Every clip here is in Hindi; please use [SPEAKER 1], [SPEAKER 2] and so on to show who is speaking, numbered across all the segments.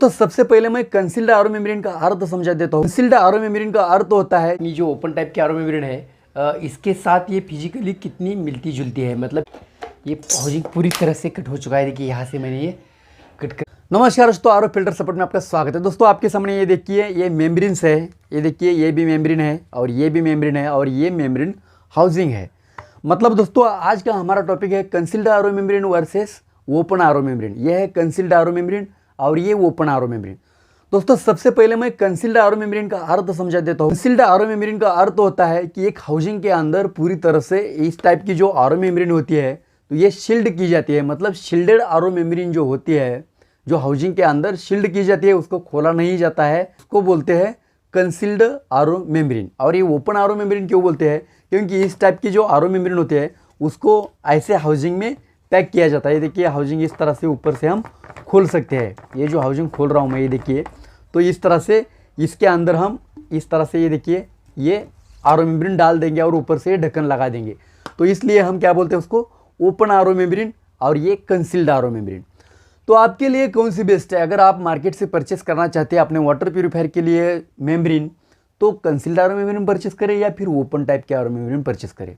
[SPEAKER 1] तो सबसे पहले मैं कंसील्ड आरो मेम्ब्रेन का अर्थ समझा देता हूँ। कंसील्ड आरो मेम्ब्रेन का अर्थ होता है
[SPEAKER 2] ये जो ओपन टाइप की आरो मेम्ब्रेन है इसके साथ ये फिजिकली कितनी मिलती जुलती है। मतलब ये हाउसिंग पूरी तरह से कट हो चुका है। देखिए यहाँ से मैंने ये कट कर।
[SPEAKER 1] नमस्कार दोस्तों, आरो फिल्टर सपोर्ट में आपका स्वागत है। दोस्तों आपके सामने ये देखिए, ये मेम्ब्रेन्स है। ये देखिए, ये भी मेम्ब्रेन है और ये भी मेम्ब्रेन है और ये मेम्ब्रेन हाउसिंग है। मतलब दोस्तों आज का हमारा टॉपिक है कंसील्ड आरो मेम्ब्रेन वर्सेस ओपन आरो मेम्ब्रेन। ये है कंसील्ड आरो मेम्ब्रेन और ये ओपन आरो मेम्ब्रेन। दोस्तों सबसे पहले मैं कंसील्ड आरो मेम्ब्रेन का अर्थ समझा देता हूँ। कंसील्ड आरो मेम्ब्रेन का अर्थ होता है कि एक हाउसिंग के अंदर पूरी तरह से इस टाइप की जो आरो मेम्ब्रेन होती है तो ये शील्ड की जाती है। मतलब शील्डेड आरो मेम्ब्रेन जो होती है, जो हाउसिंग के अंदर शील्ड की जाती है, उसको खोला नहीं जाता है, उसको बोलते हैं कंसील्ड आरो मेम्ब्रेन। और ये ओपन आरो मेम्ब्रेन क्यों बोलते हैं? क्योंकि इस टाइप की जो आरो मेम्ब्रेन होते हैं उसको ऐसे हाउसिंग में पैक किया जाता है। ये देखिए हाउसिंग इस तरह से ऊपर से हम खोल सकते हैं। ये जो हाउसिंग खोल रहा हूँ मैं, ये देखिए, तो इस तरह से इसके अंदर हम इस तरह से ये देखिए ये आरो मेम्ब्रेन डाल देंगे और ऊपर से ढक्कन लगा देंगे। तो इसलिए हम क्या बोलते हैं उसको, ओपन आरो मेम्ब्रेन और ये कंसील्ड आरो मेम्ब्रेन। तो आपके लिए कौन सी बेस्ट है? अगर आप मार्केट से परचेस करना चाहते हैं अपने वाटर प्यूरीफायर के लिए मेम्ब्रेन, तो कंसील्ड आरो मेम्ब्रेन परचेस करें या फिर ओपन टाइप के आरो मेम्ब्रेन परचेस करें।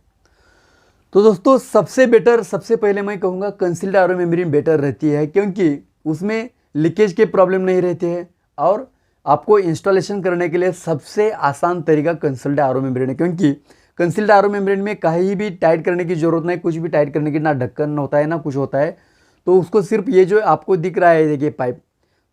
[SPEAKER 1] तो दोस्तों सबसे बेटर, सबसे पहले मैं कहूँगा कंसील्ड आरो मेम्ब्रेन बेटर रहती है, क्योंकि उसमें लीकेज के प्रॉब्लम नहीं रहते हैं और आपको इंस्टॉलेशन करने के लिए सबसे आसान तरीका कंसील्ड आरो मेम्ब्रेन है। क्योंकि कंसील्ड आरो मेम्ब्रेन में कहीं भी टाइट करने की ज़रूरत नहीं, कुछ भी टाइट करने की, ना ढक्कन होता है ना कुछ होता है। तो उसको सिर्फ ये जो आपको दिख रहा है देखिए पाइप,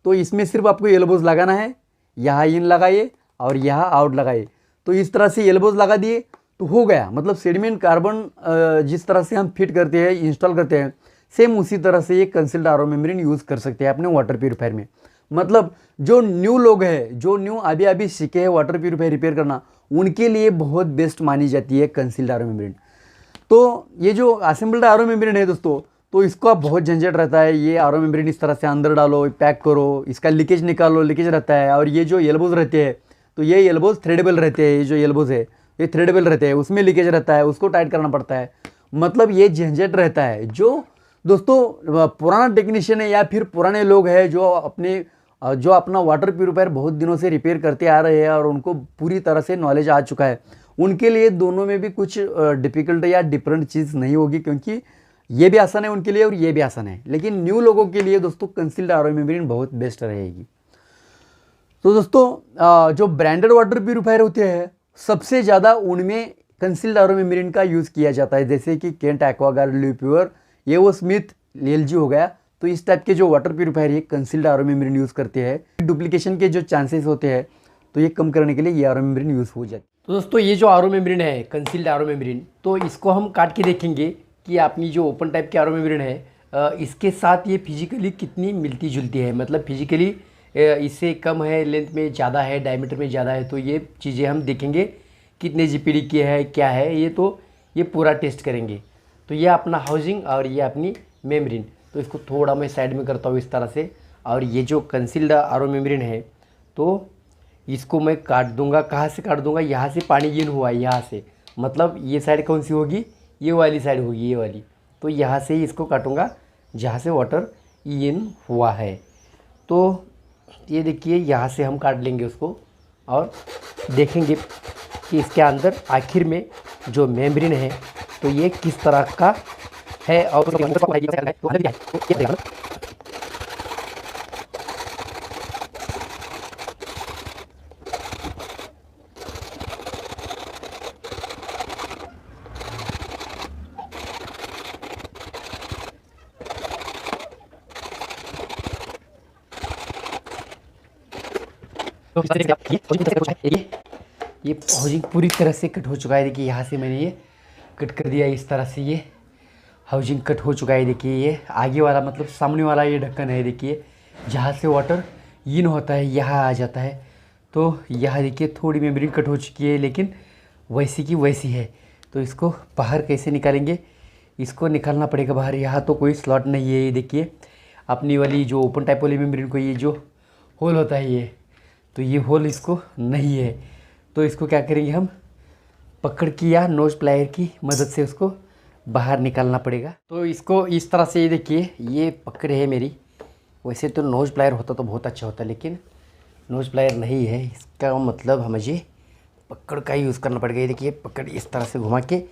[SPEAKER 1] तो इसमें सिर्फ आपको एल्बोज लगाना है। यहाँ इन लगाइए और यहाँ आउट लगाइए। तो इस तरह से एल्बोज लगा दिए तो हो गया। मतलब सेडिमेंट कार्बन जिस तरह से हम फिट करते हैं, इंस्टॉल करते हैं, सेम उसी तरह से ये कंसील्ड आरो मेम्ब्रेन यूज़ कर सकते हैं अपने वाटर प्यूरीफायर में। मतलब जो न्यू लोग हैं, जो न्यू अभी सीखे हैं वाटर प्यूरीफायर रिपेयर करना, उनके लिए बहुत बेस्ट मानी जाती है कंसील्ड आरो मेम्ब्रेन। तो ये जो असेंबल्ड आरो मेम्ब्रेन है दोस्तों, तो इसका बहुत झंझट रहता है। ये आरो मेम्ब्रेन इस तरह से अंदर डालो, पैक करो, इसका लीकेज निकालो, लीकेज रहता है। और ये जो एल्बोज रहते हैं, तो ये एल्बोज थ्रेडेबल रहते हैं। ये जो एल्बोज है ये थ्रेडेबल रहते हैं, उसमें लीकेज रहता है, उसको टाइट करना पड़ता है। मतलब ये झंझट रहता है। जो दोस्तों पुराना टेक्नीशियन है या फिर पुराने लोग हैं जो अपना वाटर प्यूरीफायर बहुत दिनों से रिपेयर करते आ रहे हैं और उनको पूरी तरह से नॉलेज आ चुका है, उनके लिए दोनों में भी कुछ डिफ़िकल्ट या डिफरेंट चीज़ नहीं होगी, क्योंकि ये भी आसान है उनके लिए और ये भी आसान है। लेकिन न्यू लोगों के लिए दोस्तों कंसील्ड आरो मेम्ब्रेन बहुत बेस्ट रहेगी। तो दोस्तों जो ब्रांडेड वाटर प्यूरीफायर होते हैं सबसे ज़्यादा उनमें कंसील्ड आरो मेम्ब्रेन का यूज़ किया जाता है, जैसे कि केंट, एक्वागार्ड, लिप्योर, ये वो स्मिथ, एलजी हो गया। तो इस टाइप के जो वाटर प्यूरीफायर ये कंसील्ड आरो मेम्ब्रेन यूज़ करते हैं। डुप्लीकेशन के जो चांसेस होते हैं तो ये कम करने के लिए ये आरो मेम्ब्रेन यूज़ हो जाती है।
[SPEAKER 2] तो दोस्तों ये जो आरो मेम्ब्रेन है कंसील्ड आरो मेम्ब्रेन, तो इसको हम काट के देखेंगे कि अपनी जो ओपन टाइप की आरो मेम्ब्रेन है इसके साथ ये फिजिकली कितनी मिलती जुलती है। मतलब फिजिकली इससे कम है, लेंथ में ज़्यादा है, डायमीटर में ज़्यादा है। तो ये चीज़ें हम देखेंगे कितने जीपीडी की है, क्या है ये, तो ये पूरा टेस्ट करेंगे। तो ये अपना हाउसिंग और ये अपनी मेम्ब्रेन। तो इसको थोड़ा मैं साइड में करता हूँ इस तरह से। और ये जो कंसील्ड आरो मेम्ब्रेन है तो इसको मैं काट दूंगा। कहाँ से काट दूंगा? यहाँ से पानी इन हुआ है, यहाँ से। मतलब ये साइड कौन सी होगी? ये वाली साइड होगी, ये वाली। तो यहाँ से ही इसको काटूंगा जहाँ से वाटर इन हुआ है। तो ये देखिए यहाँ से हम काट लेंगे उसको और देखेंगे कि इसके अंदर आखिर में जो मेम्ब्रेन है तो ये किस तरह का है। और ये हाउसिंग पूरी तरह से कट हो चुका है। देखिए यहाँ से मैंने ये कट कर दिया इस तरह से। ये हाउसिंग कट हो चुका है। देखिए ये आगे वाला, मतलब सामने वाला ये ढक्कन है, देखिए जहाँ से वाटर इन होता है यहाँ आ जाता है। तो यहाँ देखिए थोड़ी मेम्ब्रेन कट हो चुकी है, लेकिन वैसी की वैसी है। तो इसको बाहर कैसे निकालेंगे? इसको निकालना पड़ेगा बाहर। यहाँ तो कोई स्लॉट नहीं है। ये देखिए अपनी वाली जो ओपन टाइप वाली मेम्ब्रेन को ये जो होल होता है ये, तो ये होल इसको नहीं है। तो इसको क्या करेंगे हम, पकड़ की या नोज प्लायर की मदद से उसको बाहर निकालना पड़ेगा। तो इसको इस तरह से, ये देखिए ये पकड़ है मेरी, वैसे तो नोज प्लायर होता तो बहुत अच्छा होता, लेकिन नोज प्लायर नहीं है। इसका मतलब मुझे पकड़ का यूज़ करना पड़ेगा। ये देखिए पकड़ इस तरह से घुमा के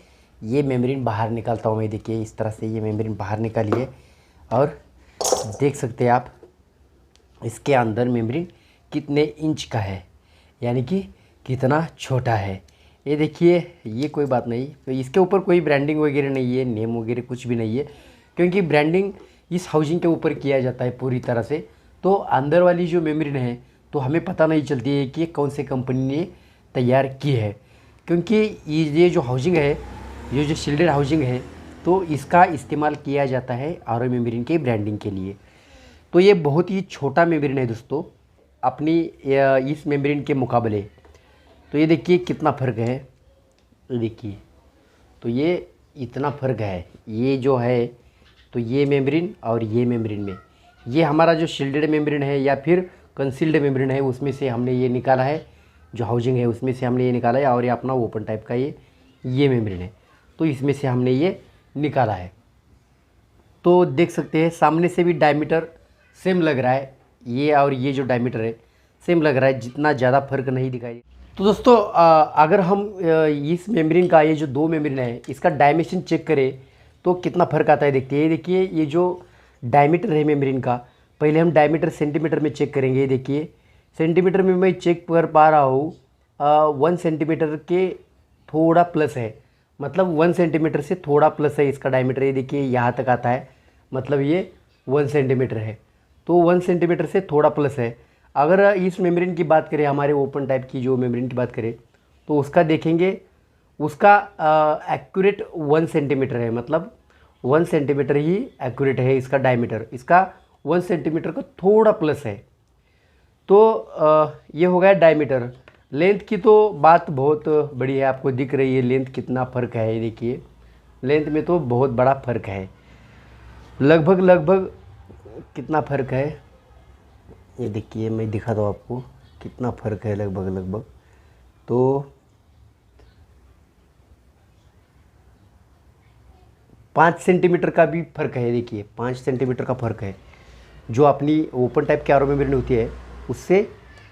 [SPEAKER 2] ये मेम्ब्रेन बाहर निकालता हूँ मैं। देखिए इस तरह से ये मेम्ब्रेन बाहर निकालिए और देख सकते हैं आप इसके अंदर मेम्ब्रेन कितने इंच का है, यानी कि कितना छोटा है। ये देखिए ये कोई बात नहीं, तो इसके ऊपर कोई ब्रांडिंग वगैरह नहीं है, नेम वगैरह कुछ भी नहीं है, क्योंकि ब्रांडिंग इस हाउसिंग के ऊपर किया जाता है पूरी तरह से। तो अंदर वाली जो मेम्ब्रेन है तो हमें पता नहीं चलती है कि कौन से कंपनी ने तैयार की है, क्योंकि ये जो हाउसिंग है, ये जो शील्डेड हाउसिंग है, तो इसका इस्तेमाल किया जाता है आरओ मेम्ब्रेन के ब्रांडिंग के लिए। तो ये बहुत ही छोटा मेम्ब्रेन है दोस्तों अपनी इस मेम्ब्रेन के मुकाबले। तो ये देखिए कितना फ़र्क है, ये देखिए, तो ये इतना फ़र्क है। ये जो है तो ये मेम्ब्रेन और ये मेम्ब्रेन में, ये हमारा जो शील्डेड मेम्ब्रेन है या फिर कंसील्ड मेम्ब्रेन है, उसमें से हमने ये निकाला है, जो हाउसिंग है उसमें से हमने ये निकाला है, और ये अपना ओपन टाइप का ये मेम्ब्रेन है, तो इसमें से हमने ये निकाला है। तो देख सकते हैं सामने से भी डायमीटर सेम लग रहा है, ये और ये जो डायमीटर है सेम लग रहा है, जितना ज़्यादा फर्क नहीं दिखाई। तो दोस्तों अगर हम इस मेम्ब्रेन का, ये जो दो मेम्ब्रेन है, इसका डायमेंशन चेक करें तो कितना फ़र्क आता है। देखिए, ये देखिए ये जो डायमीटर है मेम्ब्रेन का, पहले हम डायमीटर सेंटीमीटर में चेक करेंगे। ये देखिए सेंटीमीटर में मैं चेक कर पा रहा हूँ 1 सेंटीमीटर के थोड़ा प्लस है, मतलब 1 सेंटीमीटर से थोड़ा प्लस है इसका डायमीटर। ये देखिए यहाँ तक आता है, मतलब ये 1 सेंटीमीटर है, तो 1 सेंटीमीटर से थोड़ा प्लस है। अगर इस मेम्ब्रेन की बात करें, हमारे ओपन टाइप की जो मेम्ब्रेन की बात करें, तो उसका देखेंगे, उसका एक्यूरेट 1 सेंटीमीटर है, मतलब 1 सेंटीमीटर ही एक्यूरेट है इसका डायमीटर। इसका 1 सेंटीमीटर का थोड़ा प्लस है। तो ये हो गया डायमीटर। लेंथ की तो बात बहुत बड़ी है, आपको दिख रही है लेंथ कितना फ़र्क है। ये देखिए लेंथ में तो बहुत बड़ा फ़र्क है, लगभग कितना फ़र्क है, ये देखिए मैं दिखाता हूँ आपको कितना फ़र्क है, लगभग तो 5 सेंटीमीटर का भी फ़र्क है। देखिए 5 सेंटीमीटर का फ़र्क है, जो अपनी ओपन टाइप की आरओ मेम्ब्रेन होती है उससे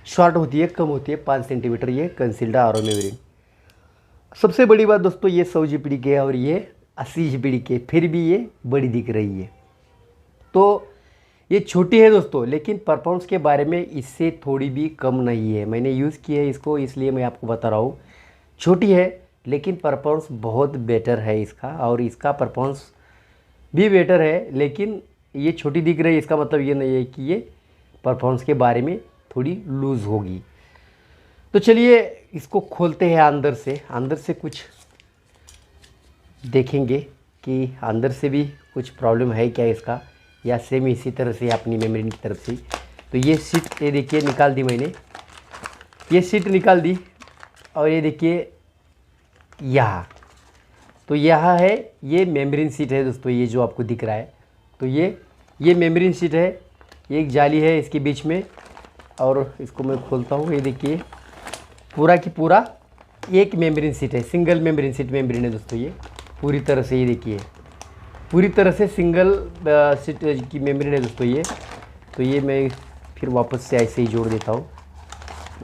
[SPEAKER 2] शॉर्ट होती है, कम होती है 5 सेंटीमीटर ये कंसील्ड आरओ मेम्ब्रेन। सबसे बड़ी बात दोस्तों, ये 100 जीपीडी के और ये 80 जीपीडी के, फिर भी ये बड़ी दिख रही है। तो ये छोटी है दोस्तों, लेकिन परफॉर्मेंस के बारे में इससे थोड़ी भी कम नहीं है। मैंने यूज़ किया है इसको, इसलिए मैं आपको बता रहा हूँ। छोटी है लेकिन परफॉर्मेंस बहुत बेटर है इसका, और इसका परफॉर्मेंस भी बेटर है, लेकिन ये छोटी दिख रही है, इसका मतलब ये नहीं है कि ये परफॉर्मेंस के बारे में थोड़ी लूज़ होगी। तो चलिए इसको खोलते हैं अंदर से कुछ देखेंगे कि अंदर से भी कुछ प्रॉब्लम है क्या इसका, या सेम इसी तरह से अपनी मेम्ब्रेन की तरफ से। तो ये सीट, ये देखिए निकाल दी मैंने, ये सीट निकाल दी, और ये देखिए यहाँ, तो यहाँ है ये मेम्ब्रेन सीट है दोस्तों, ये जो आपको दिख रहा है, तो ये मेम्ब्रेन सीट है, ये एक जाली है इसके बीच में, और इसको मैं खोलता हूँ। ये देखिए पूरा की पूरा एक मेम्ब्रेन सीट है, सिंगल मेम्ब्रेन सीट मेम्ब्रेन है दोस्तों ये पूरी तरह से। ये देखिए पूरी तरह से सिंगल सीट की मेम्ब्रेन है दोस्तों ये। तो ये मैं फिर वापस से ऐसे ही जोड़ देता हूँ।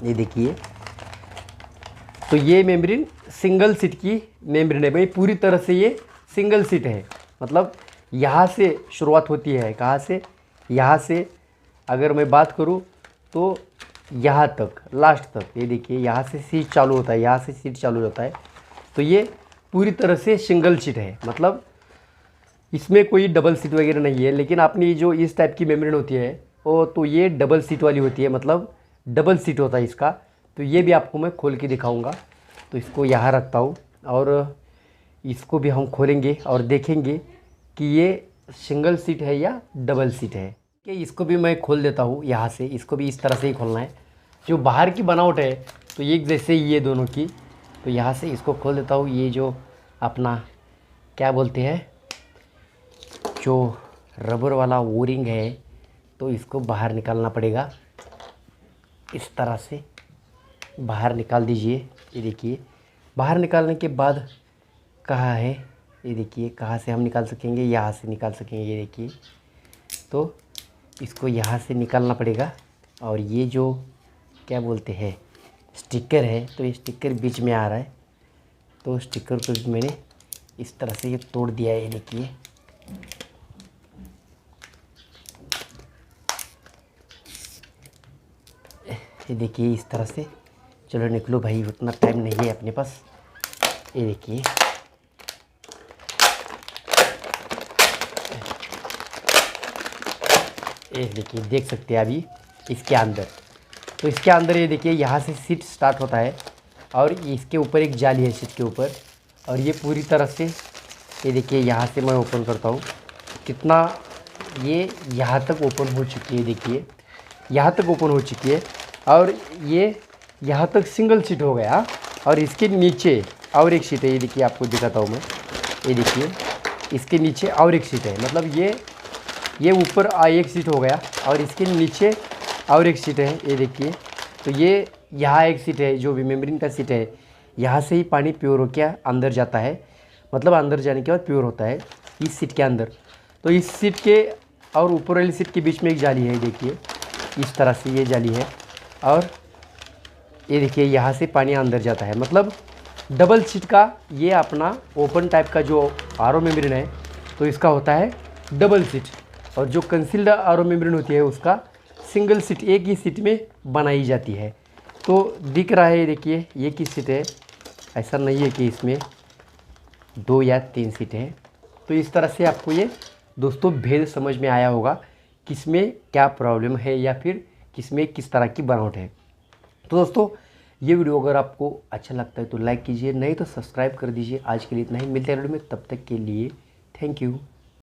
[SPEAKER 2] ये देखिए, तो ये मेम्ब्रेन सिंगल सीट की मेम्ब्रेन है भाई, पूरी तरह से ये सिंगल सीट है, मतलब यहाँ से शुरुआत होती है, कहाँ से, यहाँ से अगर मैं बात करूँ तो यहाँ तक, लास्ट तक। ये देखिए यहाँ से सीट चालू होता है, यहाँ से सीट चालू होता है। तो ये पूरी तरह से सिंगल सीट है, मतलब इसमें कोई डबल सीट वगैरह नहीं है। लेकिन अपनी जो इस टाइप की मेम्ब्रेन होती है वो तो ये डबल सीट वाली होती है, मतलब डबल सीट होता है इसका। तो ये भी आपको मैं खोल के दिखाऊंगा। तो इसको यहाँ रखता हूँ, और इसको भी हम खोलेंगे और देखेंगे कि ये सिंगल सीट है या डबल सीट है। कि इसको भी मैं खोल देता हूँ यहाँ से, इसको भी इस तरह से ही खोलना है। जो बाहर की बनावट है तो एक जैसे ही ये दोनों की, तो यहाँ से इसको खोल देता हूँ। ये जो अपना क्या बोलते हैं, जो रबर वाला ओरिंग है, तो इसको बाहर निकालना पड़ेगा, इस तरह से बाहर निकाल दीजिए। ये देखिए बाहर निकालने के बाद कहाँ है, ये देखिए कहाँ से हम निकाल सकेंगे, यहाँ से निकाल सकेंगे। ये देखिए, तो इसको यहाँ से निकालना पड़ेगा। और ये जो क्या बोलते हैं स्टिकर है, तो ये स्टिकर बीच में आ रहा है, तो स्टिकर को मैंने इस तरह से ये तोड़ दिया है। ये देखिए, ये देखिए इस तरह से। चलो निकलो भाई, उतना टाइम नहीं है अपने पास। ये देखिए, ये देखिए, देख सकते हैं अभी इसके अंदर। तो इसके अंदर ये देखिए यहाँ से सीट स्टार्ट होता है और इसके ऊपर एक जाली है सीट के ऊपर। और ये पूरी तरह से ये देखिए, यहाँ से मैं ओपन करता हूँ कितना, ये यहाँ तक ओपन हो चुकी है। देखिए यहाँ तक ओपन हो चुकी है और ये यहाँ तक सिंगल सीट हो गया। और इसके नीचे और एक सीट है, ये देखिए आपको दिखाता हूँ मैं। ये देखिए इसके नीचे और एक सीट है, मतलब ये ऊपर एक सीट हो गया और इसके नीचे और एक सीट है। ये देखिए, तो ये यहाँ एक सीट है जो भी मेम्ब्रेन का सीट है, यहाँ से ही पानी प्योर होकर अंदर जाता है, मतलब अंदर जाने के बाद प्योर होता है इस सीट के अंदर। तो इस सीट के और ऊपर वाली सीट के बीच में एक जाली है, देखिए इस तरह से ये जाली है। और ये देखिए यहाँ से पानी अंदर जाता है, मतलब डबल सीट का ये अपना ओपन टाइप का जो आरओ मेम्ब्रेन है, तो इसका होता है डबल सीट। और जो कंसील्ड आरओ मेम्ब्रेन होती है उसका सिंगल सीट, एक ही सीट में बनाई जाती है। तो दिख रहा है, देखिए ये की सीट है, ऐसा नहीं है कि इसमें 2 या 3 सीट है। तो इस तरह से आपको ये दोस्तों भेद समझ में आया होगा, किसमें क्या प्रॉब्लम है या फिर किसमें किस तरह की बनावट है। तो दोस्तों ये वीडियो अगर आपको अच्छा लगता है तो लाइक कीजिए, नहीं तो सब्सक्राइब कर दीजिए। आज के लिए इतना ही, मिलते हैं वीडियो में, तब तक के लिए थैंक यू।